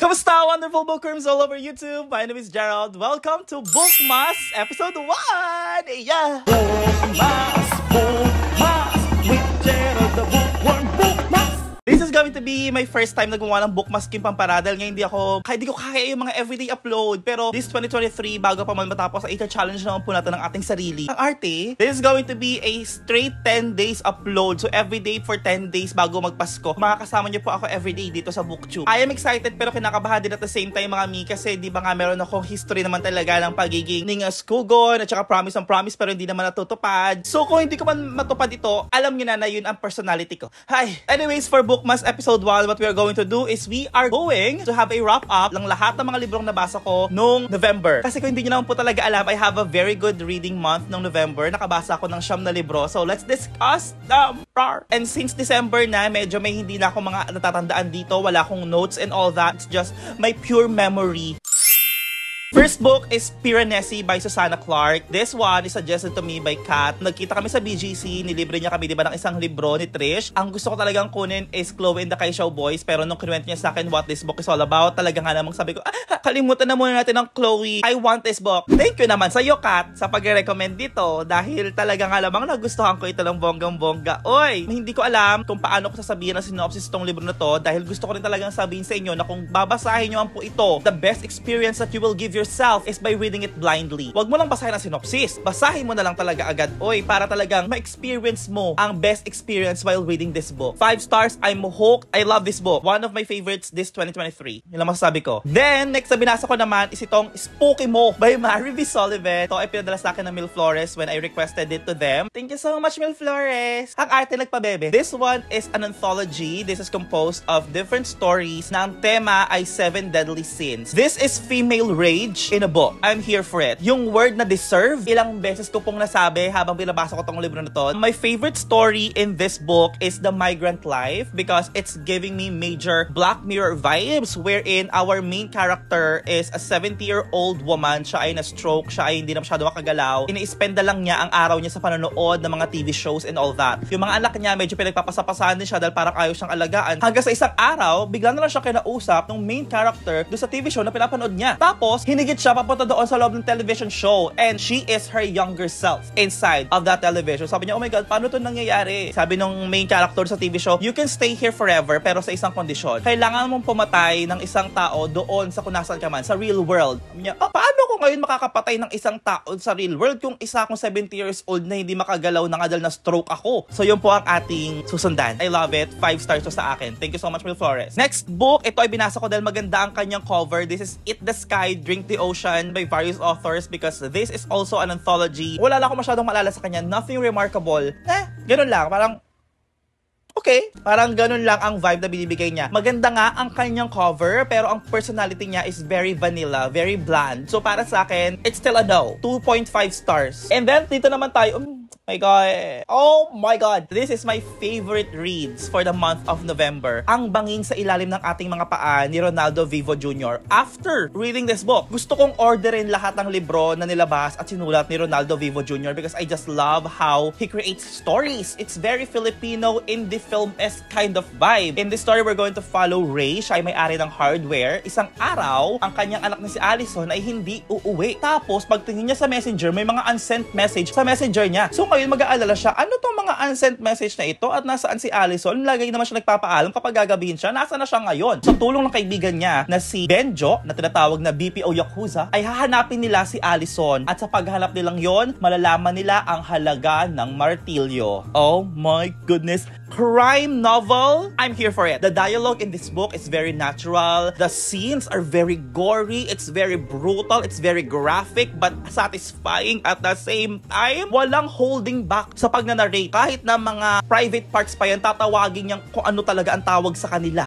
Kamusta, wonderful bookworms all over YouTube? My name is Gerald. Welcome to Bookmas Episode 1! Yeah! Bookmas with Gerald the Bookworm. Bookmas! This is going to be my first time na gumawa ng bookmas Kim Pamparadal. Ngayon hindi ko kaya yung mga everyday upload. Pero this 2023, bago pa man matapos, ay challenge naman po natin ng ating sarili. Ang arte, this is going to be a straight 10 days upload. So everyday for 10 days bago magpasko. Makakasama niyo po ako everyday dito sa BookTube. I am excited pero kinakabahan din at the same time mga mi, kasi di ba nga meron akong history naman talaga ng pagiging ningaskugon at saka promise pero hindi naman natutupad. So kung hindi ko man matupad ito, alam niyo na yun ang personality ko. Hi! Anyways, for Bookmas Episode 1, what we are going to do is we are going to have a wrap-up ng lahat ng mga librong nabasa ko noong November. Kasi kung hindi nyo naman po talaga alam, I have a very good reading month noong November. Nakabasa ako ng 9 na libro. So let's discuss them. And since December na, medyo may hindi na ako mga natatandaan dito. Wala akong notes and all that. It's just my pure memory. First book is Piranesi by Susanna Clark. This one is suggested to me by Kat. Nagkita kami sa BGC, nilibre niya kami diba ng isang libro ni Trish. Ang gusto ko talagang kunin is Chloe and the Kaishaw Boys, pero nung kinuwento niya sa akin what this book is all about, talaga nga namang sabi ko, kalimutan na muna natin ng Chloe. I want this book. Thank you naman sa iyo, Kat, sa pag-recommend dito dahil talaga nga namang nagustuhan ko ito ng bonggang-bongga. Oy, hindi ko alam kung paano ko sasabihin ang synopsis itong libro na to dahil gusto ko rin talagang sabihin sa inyo na kung babasahin niyo ang po ito, the best experience that you will give yourself is by reading it blindly. Huwag mo lang basahin ang synopsis. Basahin mo na lang talaga agad, oy, para talagang ma-experience mo ang best experience while reading this book. 5 stars, I'm hooked. I love this book. One of my favorites this 2023. Yun lang masasabi ko. Then, next na binasa ko naman is itong Spooky Mo by Mary V. Sullivan. Ito ay pinadala sa akin ng Mil Flores when I requested it to them. Thank you so much, Mil Flores. Ang arte nagpabebe. This one is an anthology. This is composed of different stories na ang tema ay 7 deadly sins. This is female rage in a book. I'm here for it. Yung word na deserve, ilang beses ko pong nasabi habang binabasa ko tong libro na to. My favorite story in this book is The Migrant Life because it's giving me major Black Mirror vibes wherein our main character is a 70-year-old woman. Siya ay na-stroke, siya ay hindi na masyado makagalaw. Ini-spenda lang niya ang araw niya sa panonood ng mga TV shows and all that. Yung mga anak niya, medyo pinagpapasapasahan din siya dahil parang ayaw siyang alagaan. Hanggang sa isang araw, bigla na lang siya kinausap ng main character doon sa TV show na pinapanood niya. Tapos, hinigit siya papunta doon sa loob ng television show and she is her younger self inside of that television. Sabi niya, oh my God, paano to nangyayari? Sabi nung main character sa TV show, you can stay here forever pero sa isang kondisyon. Kailangan mong pumatay ng isang tao doon sa kung nasaan ka man, sa real world. Sabi niya, paano ko ngayon makakapatay ng isang tao sa real world kung isa akong 70 years old na hindi makagalaw na nga dahil na stroke ako? So yun po ang ating susundan. I love it. 5 stars to sa akin. Thank you so much, Mil Flores. Next book, ito ay binasa ko dahil maganda ang kanyang cover. This is Eat the Sky, Drink the Ocean by various authors because this is also an anthology. Wala lang ako masyadong maalala sa kanya. Nothing remarkable. Ganun lang. Parang, okay. Parang ganun lang ang vibe na binibigay niya. Maganda nga ang kanyang cover, pero ang personality niya is very vanilla, very bland. So para sa akin, it's still a no. 2.5 stars. And then, dito naman tayo, my God. Oh my God. This is my favorite reads for the month of November. Ang banging sa ilalim ng ating mga paa ni Ronaldo Vivo Jr. After reading this book, gusto kong orderin lahat ng libro na nilabas at sinulat ni Ronaldo Vivo Jr. because I just love how he creates stories. It's very Filipino indie film-esque kind of vibe. In this story, we're going to follow Ray. Siya ay may-ari ng hardware. Isang araw, ang kanyang anak na si Allison ay hindi uuwi. Tapos, pagtingin niya sa messenger, may mga unsent message sa messenger niya. So, ngayon mag-aalala siya, ano tong mga unsent message na ito at nasaan si Allison? Lagay naman siya nagpapaalam kapag gagabihin siya, nasaan na siya ngayon? Sa tulong ng kaibigan niya na si Benjo, na tinatawag na BPO Yakuza, ay hahanapin nila si Allison at sa paghanap nilang yon, malalaman nila ang halaga ng martilyo. Oh my goodness. Crime novel? I'm here for it. The dialogue in this book is very natural. The scenes are very gory. It's very brutal. It's very graphic but satisfying at the same time. Walang holding back sa pag-narrate. Kahit na mga private parts pa yan, tatawagin niyang kung ano talaga ang tawag sa kanila.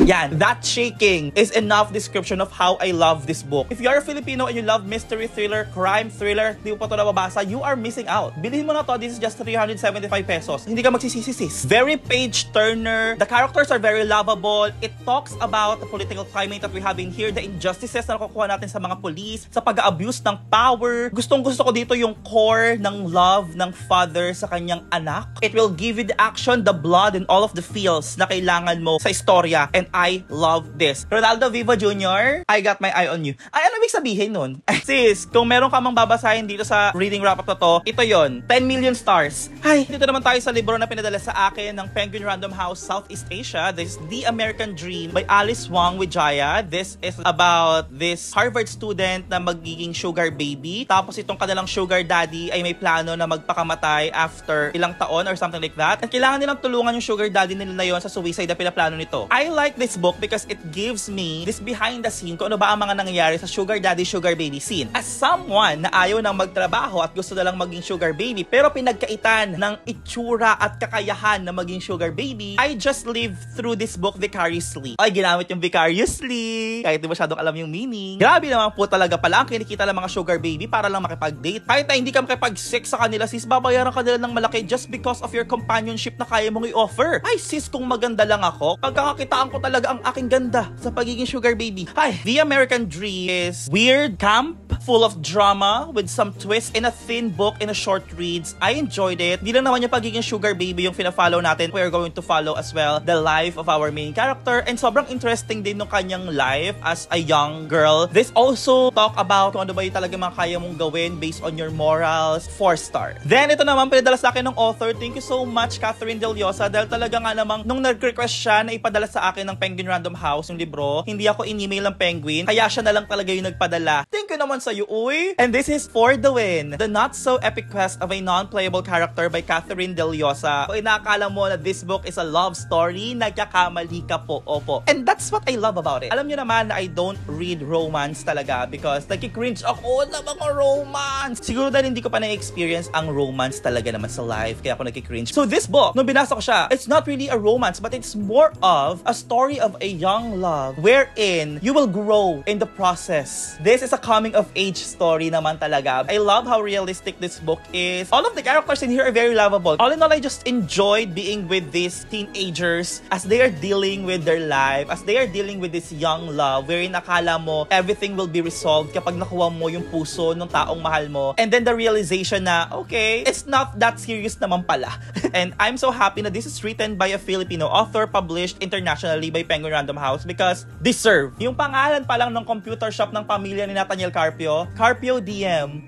Yan, that shaking is enough description of how I love this book. If you are a Filipino and you love mystery thriller, crime thriller, di mo pa ito nababasa, you are missing out. Bilhin mo na to, this is just 375 pesos. Hindi ka magsisisisis. Very page turner. The characters are very lovable. It talks about the political climate that we have in here, the injustices na nakukuha natin sa mga police, sa pag-abuse ng power. Gustong-gusto ko dito yung core ng love ng father sa kanyang anak. It will give you the action, the blood, and all of the feels na kailangan mo sa istorya. And I love this. Ronaldo Viva Jr., I got my eye on you. Ay, ano ibig sabihin nun? Ay, sis, kung meron ka mang babasahin dito sa reading wrap-up na to, ito yon, 10 million stars. Ay, dito naman tayo sa libro na pinadala sa akin ng Penguin Random House Southeast Asia. This is The American Dream by Alice Wang Wijaya. This is about this Harvard student na magiging sugar baby. Tapos itong kanilang sugar daddy ay may plano na magpakamatay after ilang taon or something like that. At kailangan nilang tulungan yung sugar daddy nila na yun sa suicide na pinaplano nito. I like this book because it gives me this behind the scene kung ano ba ang mga nangyayari sa sugar daddy, sugar baby scene. As someone na ayaw nang magtrabaho at gusto na lang maging sugar baby pero pinagkaitan ng itsura at kakayahan na maging sugar baby, I just live through this book vicariously. Ay, ginamit yung vicariously kahit di masyadong alam yung meaning. Grabe naman po talaga pala ang kinikita ng mga sugar baby para lang makipag-date. Kahit na hindi ka makipag-sex sa kanila, sis, babayaran ka nila ng malaki just because of your companionship na kaya mong i-offer. Ay, sis, kung maganda lang ako, pagkakakitaan ko talaga ang aking ganda sa pagiging sugar baby. Ay, The American Dream is weird, camp, full of drama, with some twist in a thin book, in a short reads. I enjoyed it. Di lang naman yung pagiging sugar baby yung fina-follow natin. We are going to follow as well the life of our main character, and sobrang interesting din ng kanyang life as a young girl. This also talk about kung ano ba yung talaga mga kaya mong gawin based on your morals. 4-star. Then, ito naman pinadala sa akin ng author. Thank you so much, Catherine Del Llosa, dahil talaga nga namang nung nag-request siya na ipadala sa akin ng Penguin Random House yung libro, hindi ako in-email ng Penguin, kaya siya na lang talaga yung nagpadala. Thank you naman sa'yo, uy! And this is For the Win, the not-so-epic quest of a non-playable character by Catherine Del Llosa. Kung inakala mo na this book is a love story, nagkakamali ka po, opo. And that's what I love about it. Alam nyo naman na I don't read romance talaga because nagki-cringe ako sa mga romance. Siguro dahil hindi ko pa na-experience ang romance talaga naman sa life, kaya ako nagki-cringe. So this book, nung binasa ko siya, it's not really a romance, but it's more of a story of a young love wherein you will grow in the process. This is a coming-of-age story naman talaga. I love how realistic this book is. All of the characters in here are very lovable. All in all, I just enjoyed being with these teenagers as they are dealing with their life, as they are dealing with this young love wherein akala mo everything will be resolved kapag nakuha mo yung puso ng taong mahal mo. And then the realization na, okay, it's not that serious naman pala. And I'm so happy na this is written by a Filipino author, published internationally by Penguin Random House because deserve. Yung pangalan pa lang ng computer shop ng pamilya ni Nathaniel Carpio, Carpio DM,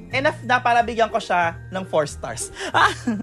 enough na para bigyan ko siya ng 4 stars.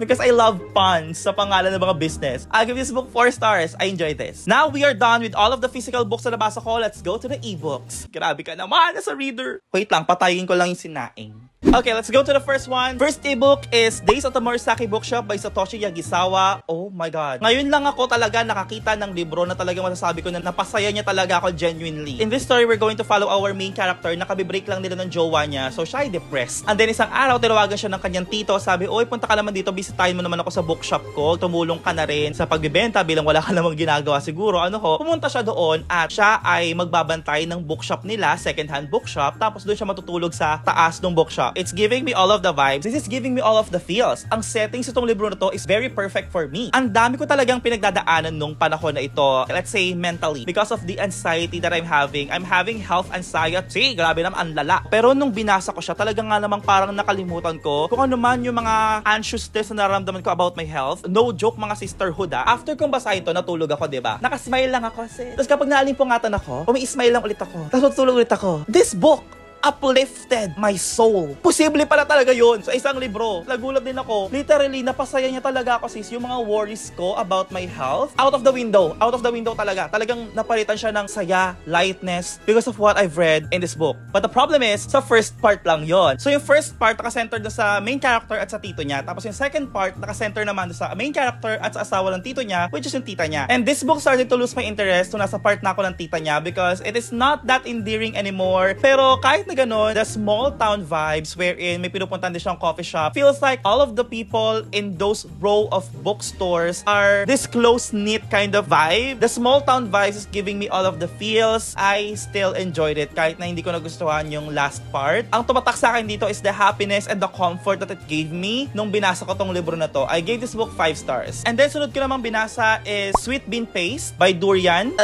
Because I love puns sa pangalan ng mga business. I'll give this book 4 stars. I enjoy this. Now we are done with all of the physical books na nabasa ko. Let's go to the e-books. Grabe ka naman as a reader. Wait lang, patayin ko lang yung sinaing. Okay, let's go to the first one. First ebook is Days at the Morisaki Bookshop by Satoshi Yagisawa. Oh my God. Ngayon lang ako talaga nakakita ng libro na talaga masasabi ko na napasaya niya talaga ako genuinely. In this story, we're going to follow our main character. Nakabibreak lang nila ng jowa niya, so siya ay depressed. And then isang araw, tinawagan siya ng kanyang tito. Sabi, oy, punta ka naman dito, bisitahin mo naman ako sa bookshop ko. Tumulong ka na rin sa pagbibenta bilang wala ka namang ginagawa siguro. Ano ho? Pumunta siya doon at siya ay magbabantay ng bookshop nila, second-hand bookshop. Tapos doon siya matutulog sa taas ng bookshop. It's giving me all of the vibes. This is giving me all of the feels. Ang settings itong libro na to is very perfect for me. Ang dami ko talagang pinagdadaanan nung panahon na ito, let's say mentally, because of the anxiety that I'm having health anxiety. Grabe naman, ang lala. Pero nung binasa ko siya, talagang nga namang parang nakalimutan ko kung ano man yung mga anxiousness na nararamdaman ko about my health. No joke, mga sisterhood ha. After kong basahin to, natulog ako, diba? Nakasmile lang ako kasi. Tapos kapag naalimpungatan ako, umi-smile lang ulit ako. Tapos tutulog ulit ako. This book uplifted my soul. Posible pala talaga yun sa isang libro. Nagulat din ako. Literally, napasaya niya talaga ako sis yung mga worries ko about my health. Out of the window. Out of the window talaga. Talagang napalitan siya ng saya, lightness because of what I've read in this book. But the problem is, sa first part lang yon. So yung first part nakasenter doon sa main character at sa tito niya. Tapos yung second part nakasenter naman doon sa main character at sa asawa ng tito niya, which is yung tita niya. And this book started to lose my interest nung nasa part na ako ng tita niya because it is not that endearing anymore. Pero kahit na gano'n, the small town vibes wherein may pinupuntahan din siyang coffee shop. Feels like all of the people in those row of bookstores are this close-knit kind of vibe. The small town vibes is giving me all of the feels. I still enjoyed it kahit na hindi ko nagustuhan yung last part. Ang tumatak sa akin dito is the happiness and the comfort that it gave me nung binasa ko tong libro na to. I gave this book 5 stars. And then sunod ko namang binasa is Sweet Bean Paste by Durian.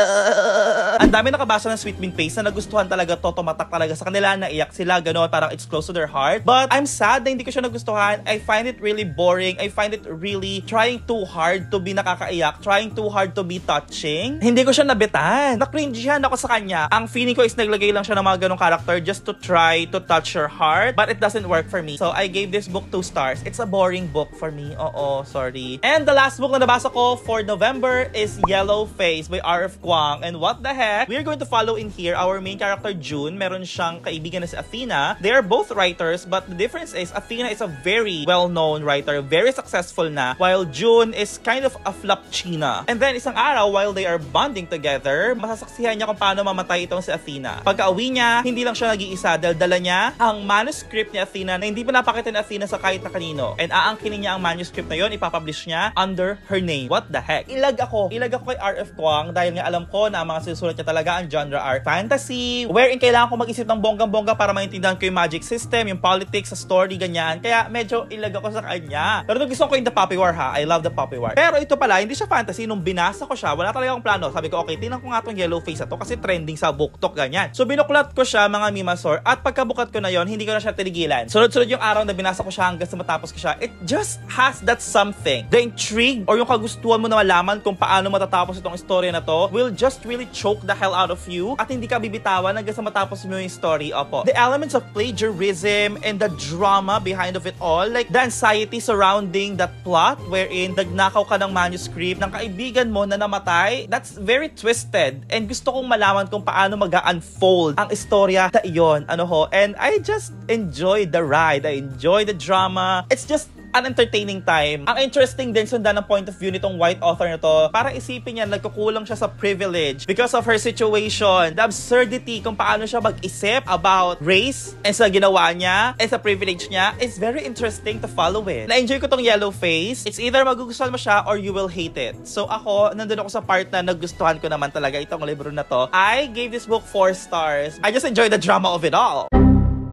Ang dami nakabasa ng Sweet Bean Paste na nagustuhan talaga to, tumatak talaga sa kanila, naiyak sila, gano'n, parang it's close to their heart. But I'm sad na hindi ko siya nagustuhan. I find it really boring. I find it really trying too hard to be nakakaiyak, trying too hard to be touching. Hindi ko siya nabitan. Na-cringehan ako sa kanya. Ang feeling ko is naglagay lang siya ng mga ganong character just to try to touch your heart, but it doesn't work for me. So I gave this book 2 stars. It's a boring book for me. Oo, sorry. And the last book na nabasa ko for November is Yellow Face by R.F. Kuang. And what the heck? We're going to follow in here our main character June. Meron siyang kaibigan na si Athena. They are both writers, but the difference is Athena is a very well-known writer, very successful na, while June is kind of a flopchina. And then isang araw, while they are bonding together, masasaksihan niya kung paano mamatay itong si Athena. Pagka-uwi niya, hindi lang siya nag-iisa dahil dala niya ang manuscript ni Athena na hindi pa napakita ni Athena sa kahit na kanino. And aangkinin niya ang manuscript na yon, ipapublish niya under her name. What the heck? Ilag ako kay R.F. Kuang dahil nga alam ko na ang mga sinusulat niya talaga ang genre are fantasy, wherein kailangan ko mag-isip ng bonggang-bongga para maintindihan ko yung magic system, yung politics, sa story, ganyan. Kaya medyo ilag ako sa kanya. Pero gusto ko yung The Poppy War ha. I love The Poppy War. Pero ito pala, hindi siya fantasy. Nung binasa ko siya, wala talaga akong plano. Sabi ko, okay, tingnan ko nga tong Yellow Face na to kasi trending sa BookTok, ganyan. So binuklat ko siya, mga Mimasor, at pagkabukat ko na yon, hindi ko na siya tinigilan. Sunod-sunod yung araw na binasa ko siya hanggang sa matapos ko siya. It just has that something. The intrigue or yung kagustuhan mo na malaman kung paano matatapos itong istorya na to will just really choke the hell out of you at hindi ka bibitawan hanggang sa matapos mo yung story. Opo. The elements of plagiarism and the drama behind of it all, like the anxiety surrounding that plot wherein nagnakaw ka ng manuscript ng kaibigan mo na namatay, that's very twisted. And gusto kong malaman kung paano mag-unfold ang istorya na iyon. And I just enjoy the ride. I enjoy the drama. It's just an entertaining time. Ang interesting din sundan ng point of view nitong white author na to. Para isipin niya, nagkukulang siya sa privilege because of her situation. The absurdity kung paano siya mag-isip about race and sa ginawa niya and sa privilege niya is very interesting to follow with. Na-enjoy ko tong Yellow Face. It's either magugustuhan mo siya or you will hate it. So ako, nandun ako sa part na nagustuhan ko naman talaga itong libro na to. I gave this book 4 stars. I just enjoyed the drama of it all.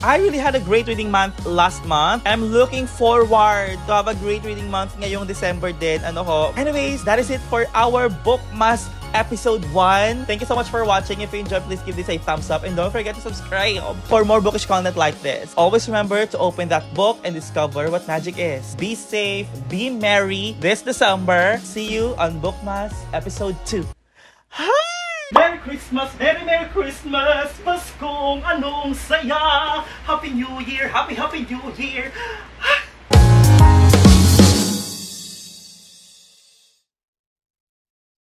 I really had a great reading month last month. I'm looking forward to have a great reading month ngayong December din. Anyways, that is it for our Bookmas episode 1. Thank you so much for watching. If you enjoyed, please give this a thumbs up and don't forget to subscribe for more bookish content like this. Always remember to open that book and discover what magic is. Be safe, be merry this December. See you on Bookmas episode 2. Merry Christmas! Merry Christmas! Paskong anong saya! Happy New Year! Happy New Year!